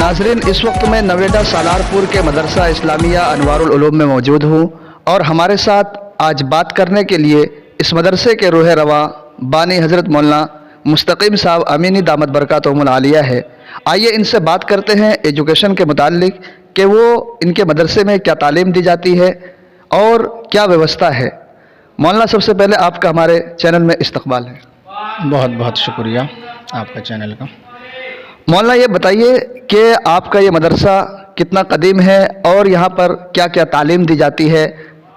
नाजरीन, इस वक्त मैं नवेदा सालारपुर के मदरसा इस्लामिया अनवारुल उलूम में मौजूद हूँ और हमारे साथ आज बात करने के लिए इस मदरसे के रूह रवा बानी हज़रत मौलाना मुस्तकीम साहब अमीनी दामत बरकातुहुमुल आलिया है। आइए इनसे बात करते हैं एजुकेशन के मुताल्लिक कि वो इनके मदरसे में क्या तालीम दी जाती है और क्या व्यवस्था है। मौलाना, सबसे पहले आपका हमारे चैनल में इस्तकबाल है। बहुत बहुत शुक्रिया आपका चैनल का। मौलाना, ये बताइए कि आपका ये मदरसा कितना कदीम है और यहाँ पर क्या क्या तालीम दी जाती है,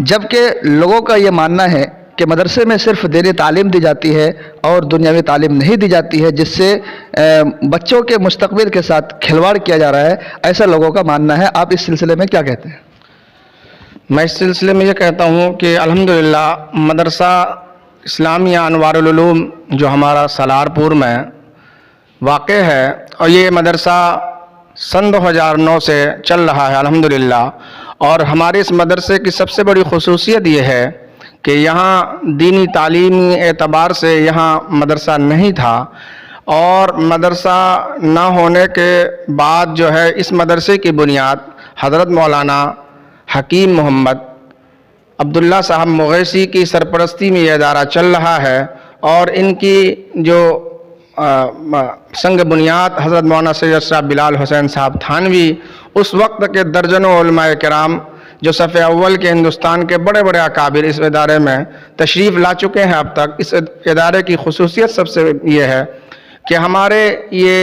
जबकि लोगों का ये मानना है कि मदरसे में सिर्फ दीनी तालीम दी जाती है और दुनियावी तालीम नहीं दी जाती है, जिससे बच्चों के मुस्तकबिल के साथ खिलवाड़ किया जा रहा है, ऐसा लोगों का मानना है। आप इस सिलसिले में क्या कहते हैं? मैं इस सिलसिले में ये कहता हूँ कि अल्हम्दुलिल्लाह मदरसा इस्लामिया अनवारुल उलूम जो हमारा सालारपुर में वाक़ है और ये मदरसा सन 2009 से चल रहा है अल्हम्दुलिल्लाह। और हमारे इस मदरसे की सबसे बड़ी खुसूसियत ये है कि यहाँ दीनी तालीमी एतबार से यहाँ मदरसा नहीं था, और मदरसा ना होने के बाद जो है इस मदरसे की बुनियाद हज़रत मौलाना हकीम मोहम्मद अब्दुल्ला साहब मुगैसी की सरपरस्ती में ये इदारा चल रहा है। और इनकी जो संग बुनियाद हज़रत मौलाना सैयद शाह बिलाल हुसैन साहब थानवी, उस वक्त के दर्जनों उलमाए किराम जो सफ़े अव्वल के हिंदुस्तान के बड़े बड़े अकाबिर इस इदारे में तशरीफ़ ला चुके हैं अब तक। इस इदारे की खुसूसियत सबसे ये है कि हमारे ये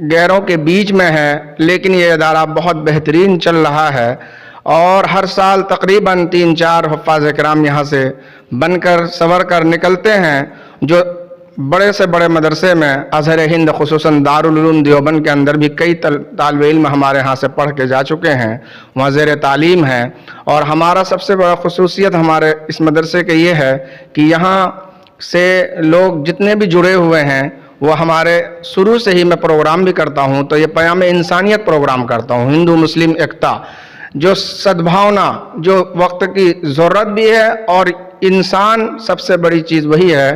गैरों के बीच में है, लेकिन ये इदारा बहुत बेहतरीन चल रहा है और हर साल तकरीबन 3-4 हुफ़्फ़ाज़ किराम यहाँ से बनकर संवर कर निकलते हैं, जो बड़े से बड़े मदरसे में अज़हर हिंद खुसूसन दारुल उलूम देवबंद के अंदर भी कई तालिबे इल्म हमारे यहाँ से पढ़ के जा चुके हैं, वहाँ ज़ेर तालीम हैं। और हमारा सबसे बड़ा खुसूसियत हमारे इस मदरसे के ये है कि यहाँ से लोग जितने भी जुड़े हुए हैं वो हमारे शुरू से ही मैं प्रोग्राम भी करता हूँ तो ये क़याम इंसानियत प्रोग्राम करता हूँ, हिंदू मुस्लिम एकता, जो सद्भावना, जो वक्त की ज़रूरत भी है। और इंसान सबसे बड़ी चीज़ वही है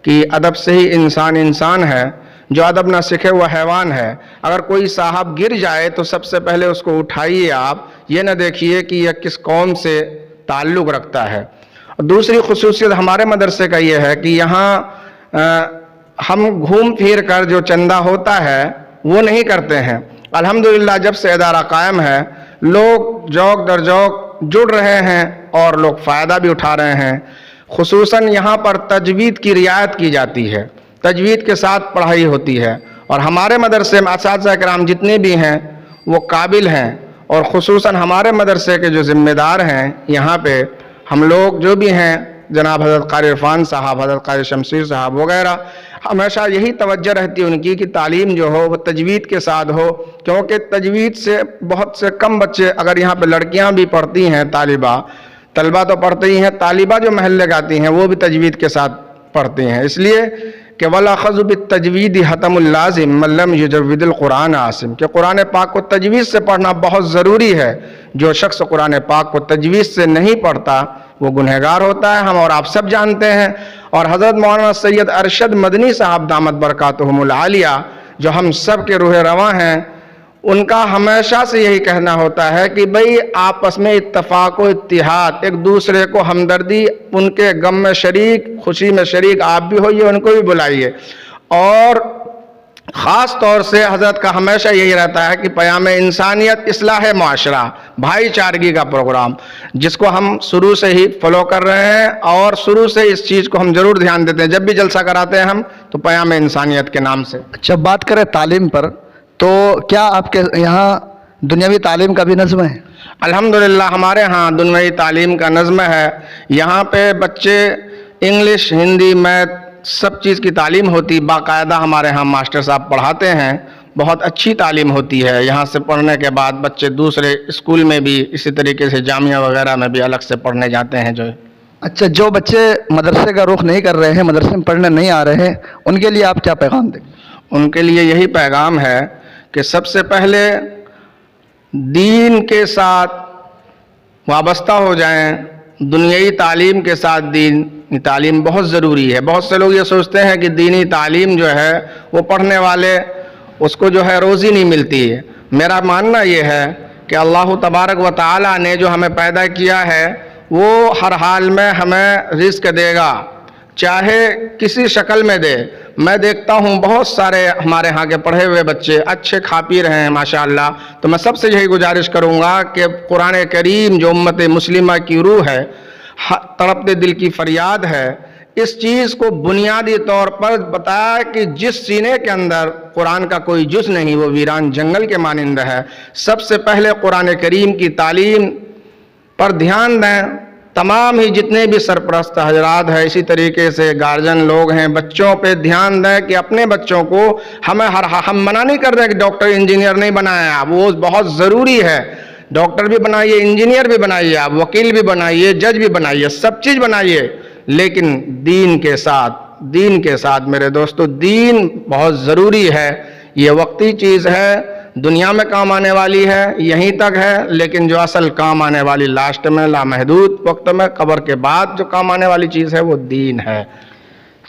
कि अदब से ही इंसान इंसान है, जो अदब ना सीखे वह हैवान है। अगर कोई साहब गिर जाए तो सबसे पहले उसको उठाइए, आप ये ना देखिए कि यह किस कौम से ताल्लुक़ रखता है। और दूसरी खुसूसियत हमारे मदरसे का ये है कि यहाँ हम घूम फिर कर जो चंदा होता है वो नहीं करते हैं। अल्हम्दुलिल्लाह जब से इदारा कायम है लोग जौक दर जौक जुड़ रहे हैं और लोग फ़ायदा भी उठा रहे हैं। खुसूसन यहाँ पर तजवीद की रियायत की जाती है, तजवीद के साथ पढ़ाई होती है और हमारे मदरसे में असातिज़ा किराम जितने भी हैं वो काबिल हैं। और खुसूसन हमारे मदरसे के जो ज़िम्मेदार हैं यहाँ पे हम लोग जो भी हैं, जनाब हज़रत क़ारी इरफ़ान साहब, हज़रत क़ारी शमशीर साहब वगैरह, हमेशा यही तवज्जो रहती है उनकी कि तालीम जो हो वो तजवीद के साथ हो, क्योंकि तजवीद से बहुत से कम बच्चे, अगर यहाँ पे लड़कियाँ भी पढ़ती हैं, तलबा तो पढ़ती ही हैं, तालिबा जो महल्ले गाती हैं वो भी तजवीद के साथ पढ़ती हैं। इसलिए कि वला ख़ज़ु बित्तजवीद हतमुल लाज़िम मन लम युजव्विदिल कुरान आसिम, कि कुरान पाक को तजवीद से पढ़ना बहुत ज़रूरी है। जो शख्स कुरान पाक को तजवीद से नहीं पढ़ता वो गुनहगार होता है, हम और आप सब जानते हैं। और हज़रत मौलाना सैयद अरशद मदनी साहब दामत बरकातुहुमुल आलिया जो हम सब के रूह रवां हैं, उनका हमेशा से यही कहना होता है कि भाई आपस में इत्तफाक व इत्तिहाद, एक दूसरे को हमदर्दी, उनके गम में शरीक, खुशी में शरीक आप भी होइए, उनको भी बुलाइए। और ख़ास तौर से हज़रत का हमेशा यही रहता है कि क़याम इंसानियत, इस्लाह माशरा, भाईचारगी का प्रोग्राम, जिसको हम शुरू से ही फॉलो कर रहे हैं और शुरू से इस चीज़ को हम ज़रूर ध्यान देते हैं। जब भी जलसा कराते हैं हम तो क़याम इंसानियत के नाम से। जब बात करें तालीम पर, तो क्या आपके यहाँ दुनियावी तालीम का भी नज़्म है? अल्हम्दुलिल्लाह हमारे यहाँ दुनियावी तालीम का नज़्म है। यहाँ पे बच्चे इंग्लिश, हिंदी, मैथ सब चीज़ की तालीम होती, बाकायदा हमारे यहाँ मास्टर साहब पढ़ाते हैं, बहुत अच्छी तालीम होती है। यहाँ से पढ़ने के बाद बच्चे दूसरे स्कूल में भी इसी तरीके से जामिया वगैरह में भी अलग से पढ़ने जाते हैं। अच्छा, जो बच्चे मदरसे का रुख नहीं कर रहे हैं, मदरसे में पढ़ने नहीं आ रहे हैं, उनके लिए आप क्या पैगाम दें? उनके लिए यही पैगाम है कि सबसे पहले दीन के साथ वाबस्ता हो जाएं, दुनियाई तालीम के साथ दीनी तालीम बहुत ज़रूरी है। बहुत से लोग ये सोचते हैं कि दीनी तालीम जो है वो पढ़ने वाले उसको जो है रोज़ी नहीं मिलती है, میرا ماننا یہ ہے کہ اللہ تبارک و تعالی نے جو ہمیں پیدا کیا ہے وہ ہر حال میں ہمیں رزق دے گا، چاہے کسی شکل میں دے۔ میں دیکھتا ہوں بہت سارے ہمارے ہاں کے پڑھے ہوئے بچے اچھے کھا پی رہے ہیں ماشاءاللہ، تو میں سب سے یہی گزارش کروں گا کہ قرآن کریم جو امت مسلمہ کی روح ہے، تڑپتے دل کی فریاد ہے، اس چیز کو بنیادی طور پر بتایا کہ جس سینے کے اندر قرآن کا کوئی جز نہیں وہ ویران جنگل کے مانند ہے۔ سب سے پہلے قرآن کریم کی تعلیم پر دھیان دیں۔ تمام ہی جتنے بھی سرپرست حضرات ہیں، اسی طریقے سے گارجن لوگ ہیں، بچوں پہ دھیان دیں کہ اپنے بچوں کو ہم منع نہیں کر رہے کہ ڈاکٹر انجینئر نہیں بنایا، وہ بہت ضروری ہے، ڈاکٹر بھی بنائیے، انجینئر بھی بنائیے، آپ وکیل بھی بنائیے، جج بھی بنائیے، سب چیز بنائیے، لیکن دین کے ساتھ میرے دوستو، دین بہت ضروری ہے۔ یہ وقتی چیز ہے، دنیا میں کام آنے والی ہے، یہیں تک ہے، لیکن جو اصل کام آنے والی لاسٹ میں لامحدود وقت میں قبر کے بعد جو کام آنے والی چیز ہے وہ دین ہے۔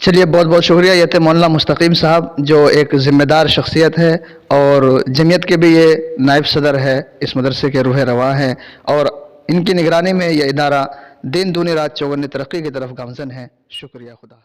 چلیے، بہت بہت شکریہ یہ تھے مولانا مستقیم صاحب، جو ایک ذمہ دار شخصیت ہے اور جمعیت کے بھی یہ نائب صدر ہے، اس مدرسے کے روح رواں ہیں، اور ان کی نگرانی میں یہ ادارہ دن دنیا رات چوگنے ترقی کی طرف گامزن ہے۔ شکریہ، خدا۔